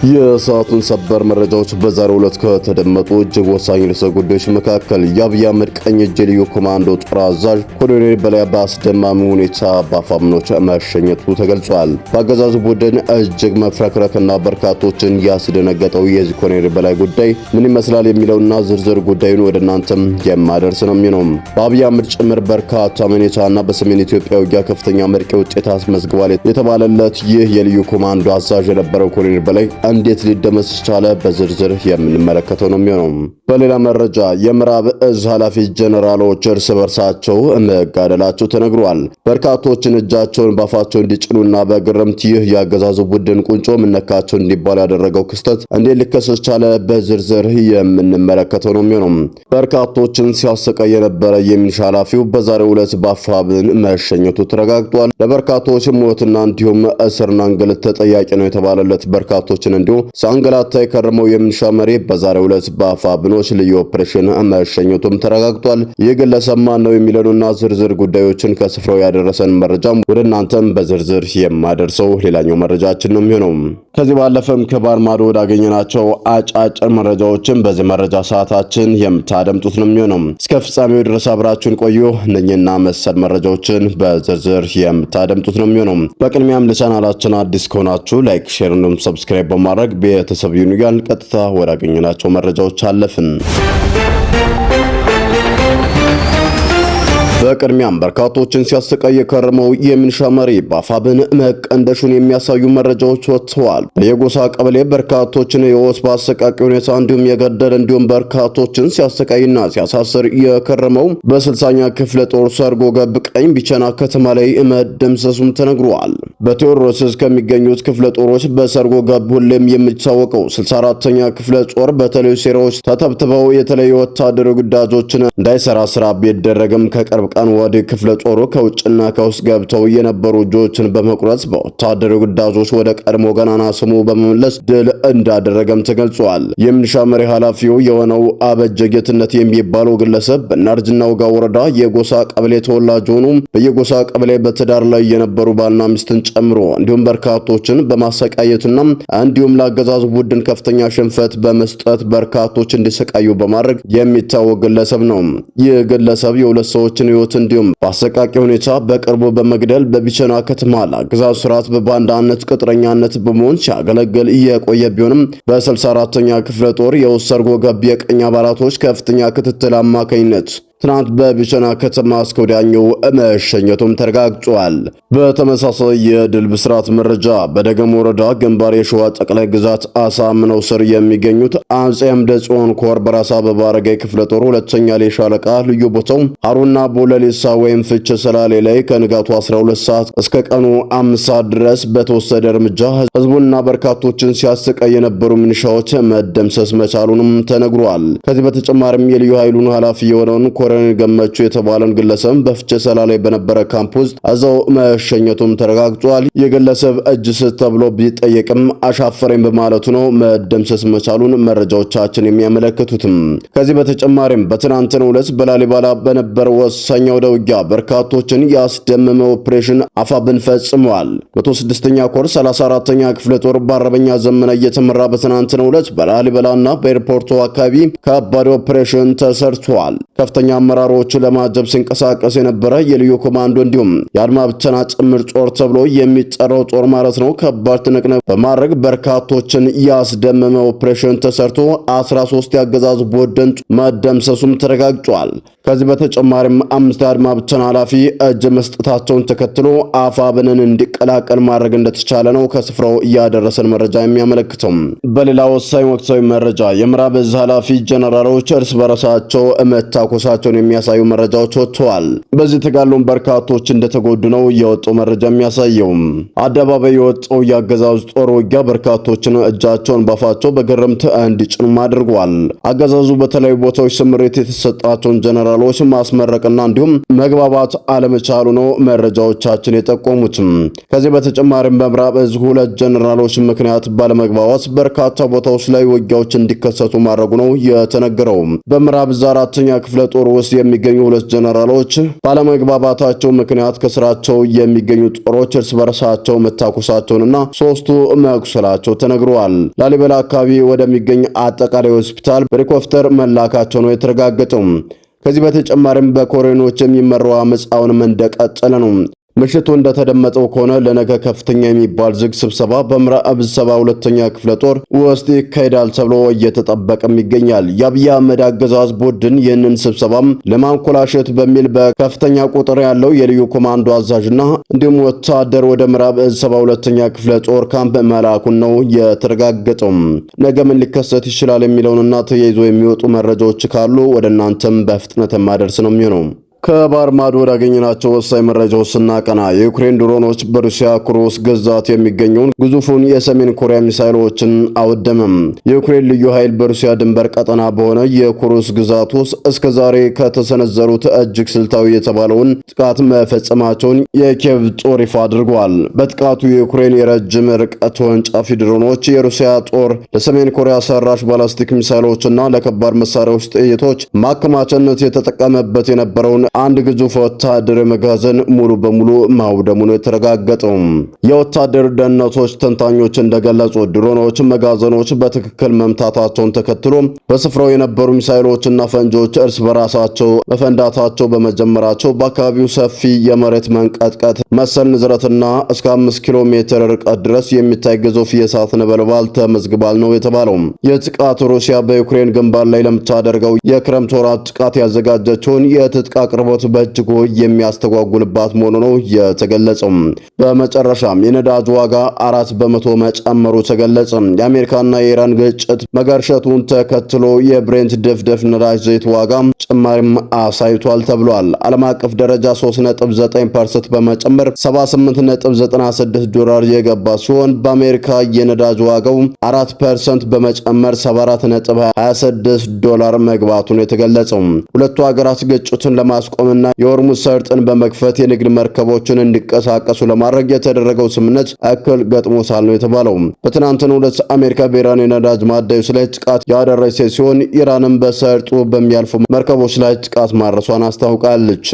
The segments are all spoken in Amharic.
የሰዓቱን ሰበር መረጃዎች በዛሬው ዕለት ከተደመጡ እጅግ ወሳኝ ርዕሰ ጉዳዮች መካከል የአብይ አህመድ ቀኝ እጅ ልዩ ኮማንዶ ጦር አዛዥ ኮሎኔል በላይ በአስደማሚ ሁኔታ በአፋምኖች መሸኘቱ ተገልጿል። በአገዛዙ ቡድን እጅግ መፍረክረክና በርካቶችን ያስደነገጠው የዚህ ኮሎኔል በላይ ጉዳይ ምን ይመስላል የሚለውና ዝርዝር ጉዳዩን ወደ እናንተም የማደርስ ነው የሚሆነው። በአብይ አህመድ ጭምር በርካታ አመኔታና በሰሜን ኢትዮጵያ ውጊያ ከፍተኛ መርቄ ውጤት አስመዝግቧል የተባለለት ይህ የልዩ ኮማንዶ አዛዥ የነበረው ኮሎኔል በላይ እንዴት ሊደመሰስ ቻለ? በዝርዝር የምንመለከተው ነው የሚሆነው። በሌላ መረጃ የምዕራብ እዝ ኃላፊ ጀነራሎች እርስ በርሳቸው መጋደላቸው ተነግሯል። በርካቶችን እጃቸውን ባፋቸው እንዲጭኑና በግርምት ይህ የአገዛዙ ቡድን ቁንጮ ምነካቸው እንዲባል ያደረገው ክስተት እንዴት ሊከሰስ ቻለ? በዝርዝር የምንመለከተው ነው የሚሆነው። በርካቶችን ሲያሰቃይ የነበረ የሚሊሻ ኃላፊው በዛሬው ዕለት በአፋብን መሸኘቱ ተረጋግጧል። ለበርካቶች ሞትና እንዲሁም እስርና እንግልት ተጠያቂ ነው የተባለለት በርካቶችን እንዲሁ ሳንገላታ የከረመው የሚሊሻ መሪ በዛሬው ዕለት በአፋብኖች ልዩ ኦፕሬሽን መሸኘቱም ተረጋግጧል። ይህ ግለሰብ ማን ነው የሚለውና ዝርዝር ጉዳዮችን ከስፍራው ያደረሰን መረጃም ወደ እናንተም በዝርዝር የማደርሰው ሌላኛው መረጃችን ነው የሚሆነው። ከዚህ ባለፈም ከባህር ማዶ ወዳገኘናቸው አጫጭር መረጃዎችን በዚህ መረጃ ሰዓታችን የምታደምጡት ነው የሚሆነው። እስከ ፍጻሜው ድረስ አብራችሁን ቆዩ። እነኝና መሰል መረጃዎችን በዝርዝር የምታደምጡት ነው የሚሆነው። በቅድሚያም ለቻናላችን አዲስ ከሆናችሁ ላይክ፣ ሼር እንዲሁም ሰብስክራይብ በማድረግ ቤተሰብ ይሁኑ እያልን ቀጥታ ወዳገኘናቸው መረጃዎች አለፍን። በቅድሚያም በርካቶችን ሲያሰቃይ የከረመው የሚሊሻ መሪ በአፋብን መቀንደሹን የሚያሳዩ መረጃዎች ወጥተዋል። በየጎሳ ቀበሌ በርካቶችን የወስ በአሰቃቂ ሁኔታ እንዲሁም የገደል እንዲሁም በርካቶችን ሲያሰቃይና ሲያሳስር የከረመው በ60ኛ ክፍለ ጦር ሰርጎ ገብ ቀኝ ቢቸና ከተማ ላይ መደምሰሱም ተነግሯል። በቴዎድሮስ ከሚገኙት ክፍለ ጦሮች በሰርጎ ገብ ሁሌም የሚታወቀው 64ኛ ክፍለ ጦር በተለያዩ ሴራዎች ተተብትበው የተለያዩ ወታደራዊ ግዳጆችን እንዳይሰራ ስራ ቢደረግም ከቅርብ ቀን ወደ ክፍለ ጦሩ ከውጭና ከውስጥ ገብተው የነበሩ እጆችን በመቁረጥ በወታደራዊ ግዳጆች ወደ ቀድሞ ገናና ስሙ በመመለስ ድል እንዳደረገም ተገልጿል። የሚሊሻ መሪ ኃላፊው የሆነው አበጀ ጌትነት የሚባለው ግለሰብ በናርጅና ውጋ ወረዳ የጎሳ ቀበሌ ተወላጅ ሆኑ በየጎሳ ቀበሌ በትዳር ላይ የነበሩ ባልና ሚስትን ጨምሮ እንዲሁም በርካቶችን በማሰቃየትና እንዲሁም ለአገዛዙ ቡድን ከፍተኛ ሽንፈት በመስጠት በርካቶች እንዲሰቃዩ በማድረግ የሚታወቅ ግለሰብ ነው። ይህ ግለሰብ የሁለት ሰዎችን ሕይወት እንዲሁም በአሰቃቂ ሁኔታ በቅርቡ በመግደል በቢቸና ከተማ ለአገዛዙ ስርዓት በባንዳነት ቅጥረኛነት በመሆን ሲያገለግል እየቆየ ቢሆንም በ64ኛ ክፍለ ጦር የውስጥ ሰርጎ ገብ የቀኝ አባላቶች ከፍተኛ ክትትል አማካኝነት ትናንት በቢቸና ከተማ እስከ ወዲያኛው መሸኘቱም ተረጋግጧል። በተመሳሳይ የድል ብስራት መረጃ በደገም ወረዳ ግንባር የሸዋ ጠቅላይ ግዛት አሳምነው ስር የሚገኙት አጼ አምደ ጽዮን ኮር በራስ አበባ አረጋይ ክፍለ ጦር ሁለተኛ ሻለቃ ልዩ ቦታው አሩና ቦለሌሳ ወይም ፍቼ ሰላሌ ላይ ከንጋቱ 12 ሰዓት እስከ ቀኑ 5 ሰዓት ድረስ በተወሰደ እርምጃ ህዝቡንና በርካቶችን ሲያሰቃይ የነበሩ ሚሊሻዎች መደምሰስ መቻሉንም ተነግሯል። ከዚህ በተጨማሪም የልዩ ኃይሉን ኃላፊ የሆነውን ኮሎኔል ገመቹ የተባለን ግለሰብ በፍቼ ሰላሌ በነበረ ካምፕ ውስጥ አዛው መሸኘቱም ተረጋግጧል። የግለሰብ እጅ ስጥ ተብሎ ቢጠየቅም አሻፈረኝ በማለቱ ነው መደምሰስ መቻሉን መረጃዎቻችን የሚያመለክቱትም። ከዚህ በተጨማሪም በትናንትናው ዕለት በላሊባላ በነበረ ወሳኝ ወደ ውጊያ በርካቶችን ያስደመመ ኦፕሬሽን አፋብን ፈጽመዋል። 106ኛ ኮር 34ኛ ክፍለ ጦር በአርበኛ ዘመነ እየተመራ በትናንትናው ዕለት በላሊባላና በኤርፖርቱ አካባቢ ከባድ ኦፕሬሽን ተሰርቷል። ከፍተኛ አመራሮች ለማጀብ ሲንቀሳቀስ የነበረ የልዩ ኮማንዶ እንዲሁም የአድማ ብተና ጭምር ጦር ተብሎ የሚጠራው ጦር ማለት ነው ከባድ ትንቅንቅ በማድረግ በርካቶችን ያስደመመ ኦፕሬሽን ተሰርቶ 13 ያገዛዙ ቡድን መደምሰሱም ተረጋግጧል። ከዚህ በተጨማሪም 5 የአድማ ብተና ኃላፊ እጅ መስጠታቸውን ተከትሎ አፋብንን እንዲቀላቀል ማድረግ እንደተቻለ ነው ከስፍራው እያደረሰን መረጃ የሚያመለክተው። በሌላ ወሳኝ ወቅታዊ መረጃ የምዕራብ እዝ ኃላፊ ጀነራሎች እርስ በራሳቸው መታኮሳቸውን የሚያሳዩ መረጃዎች ወጥተዋል። በዚህ ተጋድሎም በርካቶች እንደተጎዱ ነው የወጣው መረጃ የሚያሳየው። አደባባይ የወጣው የአገዛዙ ጦር ውጊያ በርካቶችን እጃቸውን ባፋቸው በግርምት እንዲጭኑም አድርጓል። አገዛዙ በተለያዩ ቦታዎች ስምሪት የተሰጣቸውን ጀነራሎች ማስመረቅና እንዲሁም መግባባት አለመቻሉ ነው መረጃዎቻችን የጠቆሙት። ከዚህ በተጨማሪም በምዕራብ እዝ 2 ጀነራሎች ምክንያት ባለመግባባት በርካታ ቦታዎች ላይ ውጊያዎች እንዲከሰቱ ማድረጉ ነው የተነገረው። በምዕራብ እዝ 4ኛ ክፍለ ጦር ውስጥ የሚገኙ ሁለት ጀነራሎች ባለመግባባታቸው ምክንያት ከስራቸው የሚገኙ ጦሮች እርስ በርሳቸው መታኮሳቸውንና 3ቱ መቁሰላቸው ተነግሯል። ላሊበላ አካባቢ ወደሚገኝ አጠቃላይ ሆስፒታል በሄሊኮፕተር መላካቸው ነው የተረጋገጠው። ከዚህ በተጨማሪም በኮሎኔሎች የሚመራው አመጻውን እንደቀጠለ ነው። ምሽቱ እንደተደመጠው ከሆነ ለነገ ከፍተኛ የሚባል ዝግ ስብሰባ በምዕራብ 72ኛ ክፍለ ጦር ውስጥ ይካሄዳል ተብሎ እየተጠበቀም ይገኛል። የአብይ አህመድ አገዛዝ ቡድን ይህንን ስብሰባም ለማንኮላሸት በሚል በከፍተኛ ቁጥር ያለው የልዩ ኮማንዶ አዛዥና እንዲሁም ወታደር ወደ ምዕራብ 72ኛ ክፍለ ጦር ካምፕ መላኩን ነው የተረጋገጠው። ነገ ምን ሊከሰት ይችላል የሚለውንና ተያይዞ የሚወጡ መረጃዎች ካሉ ወደ እናንተም በፍጥነት የማደርስ ነው የሚሆነው። ከባህር ማዶ ወዳገኘናቸው ወሳኝ መረጃዎች ስናቀና የዩክሬን ድሮኖች በሩሲያ ኩርስክ ግዛት የሚገኘውን ግዙፉን የሰሜን ኮሪያ ሚሳይሎችን አወደመም። የዩክሬን ልዩ ኃይል በሩሲያ ድንበር ቀጠና በሆነ የኩርስክ ግዛት ውስጥ እስከዛሬ ከተሰነዘሩት እጅግ ስልታዊ የተባለውን ጥቃት መፈጸማቸውን የኪየቭ ጦር ይፋ አድርጓል። በጥቃቱ የዩክሬን የረጅም ርቀት ተወንጫፊ ድሮኖች የሩሲያ ጦር ለሰሜን ኮሪያ ሰራሽ ባላስቲክ ሚሳይሎችና ለከባድ መሳሪያዎች ጥይቶች ማከማቻነት የተጠቀመበት የነበረውን አንድ ግዙፍ ወታደር መጋዘን ሙሉ በሙሉ ማውደሙ ነው የተረጋገጠው። የወታደር ደህንነቶች ተንታኞች እንደገለጹ ድሮኖች መጋዘኖች በትክክል መምታታቸውን ተከትሎ በስፍራው የነበሩ ሚሳይሎችና ፈንጆች እርስ በራሳቸው መፈንዳታቸው በመጀመራቸው በአካባቢው ሰፊ የመሬት መንቀጥቀጥ መሰል ንዝረትና እስከ 5 ኪሎ ሜትር ርቀት ድረስ የሚታይ ግዙፍ የእሳት ነበልባል ተመዝግቧል ነው የተባለው። የጥቃቱ ሩሲያ በዩክሬን ግንባር ላይ ለምታደርገው የክረምት ወራት ጥቃት ያዘጋጀችውን የትጥቅ አቅርቦት በእጅጉ የሚያስተጓጉልባት መሆኑ ነው የተገለጸው። በመጨረሻም የነዳጅ ዋጋ 4 በመቶ መጨመሩ ተገለጸ። የአሜሪካና የኢራን ግጭት መገርሸቱን ተከትሎ የብሬንት ድፍድፍ ነዳጅ ዘይት ዋጋ ጭማሪም አሳይቷል ተብሏል። ዓለም አቀፍ ደረጃ 3.9% በመጨመር 78.96 ዶላር የገባ ሲሆን በአሜሪካ የነዳጅ ዋጋው 4% በመጨመር 74.26 ዶላር መግባቱን የተገለጸው። ሁለቱ ሀገራት ግጭቱን ለማስቆምና የሆርሙዝ ሰርጥን በመክፈት የንግድ መርከቦችን እንዲንቀሳቀሱ ለማድረግ የተደረገው ስምምነት እክል ገጥሞታል ነው የተባለው። በትናንትናው ዕለት አሜሪካ በኢራን የነዳጅ ማደያዎች ላይ ጥቃት ያደረሰች ሲሆን ኢራንም በሰርጡ በሚያልፉ መርከቦች ላይ ጥቃት ማድረሷን አስታውቃለች።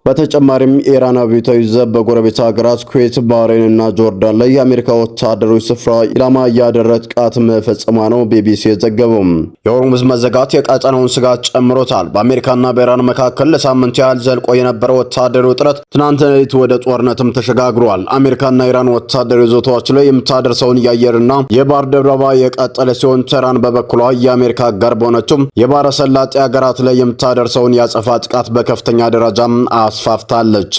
በተጨማሪም የኢራን አብዮታዊ ዘብ በጎረቤት ሀገራት ኩዌት፣ ባህሬን እና ጆርዳን ላይ የአሜሪካ ወታደሮች ስፍራ ኢላማ ያደረገ ጥቃት መፈጸሟ ነው ቢቢሲ የዘገበው። የሆርሙዝ መዘጋት የቀጠናውን ስጋት ጨምሮታል። በአሜሪካና በኢራን መካከል ለሳምንት ያህል ዘልቆ የነበረው ወታደራዊ ውጥረት ትናንት ሌሊት ወደ ጦርነትም ተሸጋግሯል። አሜሪካና ኢራን ወታደራዊ ይዞታዎች ላይ የምታደርሰውን የአየርና የባህር ድብደባ የቀጠለ ሲሆን ቴህራን በበኩሏ የአሜሪካ አጋር በሆነችው የባህረ ሰላጤ ሀገራት ላይ የምታደርሰውን ያጸፋ ጥቃት በከፍተኛ ደረጃም አስፋፍታለች።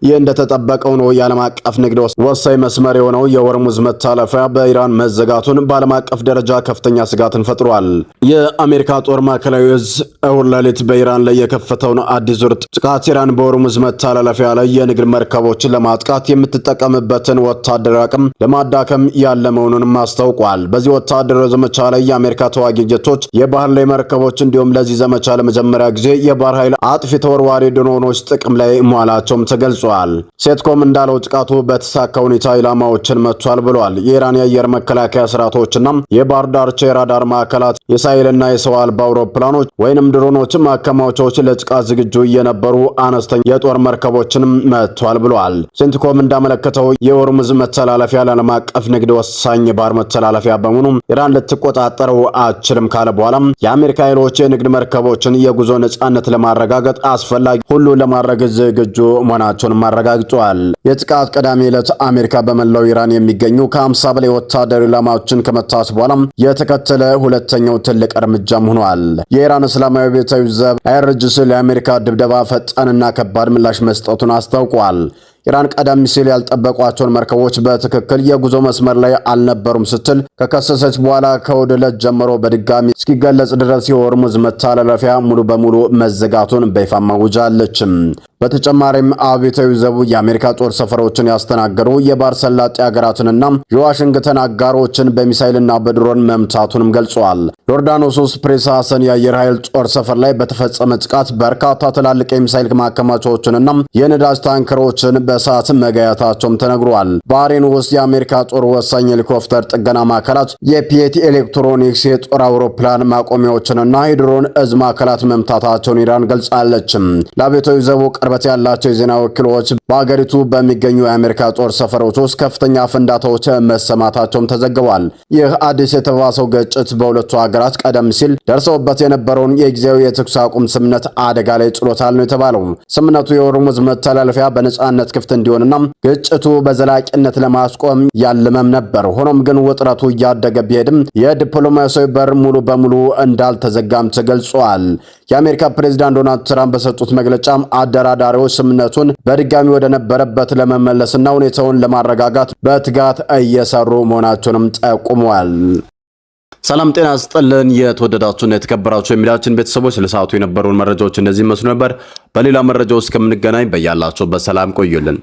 ይህ እንደተጠበቀው ነው። የዓለም አቀፍ ንግድ ወሳኝ መስመር የሆነው የሆርሙዝ መታለፊያ በኢራን መዘጋቱን በዓለም አቀፍ ደረጃ ከፍተኛ ስጋትን ፈጥሯል። የአሜሪካ ጦር ማዕከላዊ እዝ እሁድ ሌሊት በኢራን ላይ የከፈተውን አዲስ ዙር ጥቃት ኢራን በሆርሙዝ መተላለፊያ ላይ የንግድ መርከቦችን ለማጥቃት የምትጠቀምበትን ወታደራዊ አቅም ለማዳከም ያለ መሆኑንም አስታውቋል። በዚህ ወታደራዊ ዘመቻ ላይ የአሜሪካ ተዋጊ ጀቶች፣ የባህር ላይ መርከቦች እንዲሁም ለዚህ ዘመቻ ለመጀመሪያ ጊዜ የባህር ኃይል አጥፊ ተወርዋሪ ድሮኖች ጥቅም ላይ መዋላቸውም ተገልጿል። ሴትኮም እንዳለው ጥቃቱ በተሳካ ሁኔታ ኢላማዎችን መቷል ብሏል። የኢራን የአየር መከላከያ ስርዓቶችና የባህር ዳርቻ የራዳር ማዕከላት የሳይልና የሰው አልባ አውሮፕላኖች ወይንም ድሮኖች ማከማቻዎች ለጥቃት ዝግጁ የነበሩ አነስተኛ የጦር መርከቦችንም መቷል ብሏል። ሴንትኮም እንዳመለከተው የሆርሙዝ መተላለፊያ ለዓለም አቀፍ ንግድ ወሳኝ የባህር መተላለፊያ በመሆኑ ኢራን ልትቆጣጠረው አትችልም ካለ በኋላም የአሜሪካ ኃይሎች የንግድ መርከቦችን የጉዞ ነጻነት ለማረጋገጥ አስፈላጊ ሁሉ ለማድረግ ዝግጁ መሆናቸውን አረጋግጧል። የጥቃት ቀዳሚ ዕለት አሜሪካ በመላው ኢራን የሚገኙ ከ50 በላይ ወታደራዊ ኢላማዎችን ከመታች በኋላ የተከተለ ሁለተኛው ትልቅ እርምጃም ሆኗል። የኢራን እስላማዊ ቤታዊ ዘብ አይርጅስ ለአሜሪካ ድብደባ ፈጣንና ከባድ ምላሽ መስጠቱን አስታውቋል። ኢራን ቀደም ሲል ያልጠበቋቸውን መርከቦች በትክክል የጉዞ መስመር ላይ አልነበሩም ስትል ከከሰሰች በኋላ ከእሁድ ዕለት ጀምሮ በድጋሚ እስኪገለጽ ድረስ የሆርሙዝ መተላለፊያ ሙሉ በሙሉ መዘጋቱን በይፋ ማውጃለች። በተጨማሪም አብዮታዊ ዘቡ የአሜሪካ ጦር ሰፈሮችን ያስተናገዱ የባህር ሰላጤ ሀገራትንና የዋሽንግተን አጋሮችን በሚሳይልና በድሮን መምታቱንም ገልጿል። ዮርዳኖስ ውስጥ ፕሬስ ሐሰን የአየር ኃይል ጦር ሰፈር ላይ በተፈጸመ ጥቃት በርካታ ትላልቅ የሚሳይል ማከማቻዎችንና የነዳጅ ታንከሮችን በእሳት መጋየታቸውም ተነግሯል። ባህሬን ውስጥ የአሜሪካ ጦር ወሳኝ ሄሊኮፕተር ጥገና ማዕከላት፣ የፒኤቲ ኤሌክትሮኒክስ የጦር አውሮፕላን ማቆሚያዎችንና የድሮን እዝ ማዕከላት መምታታቸውን ኢራን ገልጻለች። ለአብዮታዊ ዘቡ ቅርበት ያላቸው የዜና ወኪሎች በአገሪቱ በሚገኙ የአሜሪካ ጦር ሰፈሮች ውስጥ ከፍተኛ ፍንዳታዎች መሰማታቸውም ተዘግቧል። ይህ አዲስ የተባሰው ግጭት በሁለቱ ሀገራት ቀደም ሲል ደርሰውበት የነበረውን የጊዜያዊ የተኩስ አቁም ስምምነት አደጋ ላይ ጥሎታል ነው የተባለው። ስምምነቱ የሆርሙዝ መተላለፊያ በነጻነት ክፍት እንዲሆንና ግጭቱ በዘላቂነት ለማስቆም ያለመም ነበር። ሆኖም ግን ውጥረቱ እያደገ ቢሄድም የዲፕሎማሲያዊ በር ሙሉ በሙሉ እንዳልተዘጋም ተገልጿል። የአሜሪካ ፕሬዝዳንት ዶናልድ ትራምፕ በሰጡት መግለጫም አደራዳሪዎች ስምምነቱን በድጋሚ ወደ ነበረበት ለመመለስና ሁኔታውን ለማረጋጋት በትጋት እየሰሩ መሆናቸውንም ጠቁመዋል። ሰላም ጤና ይስጥልን። የተወደዳችሁና የተከበራችሁ የሚዲያችን ቤተሰቦች ለሰዓቱ የነበሩን መረጃዎች እነዚህ መስሉ ነበር። በሌላ መረጃዎች እስከምንገናኝ በያላችሁበት ሰላም ቆዩልን።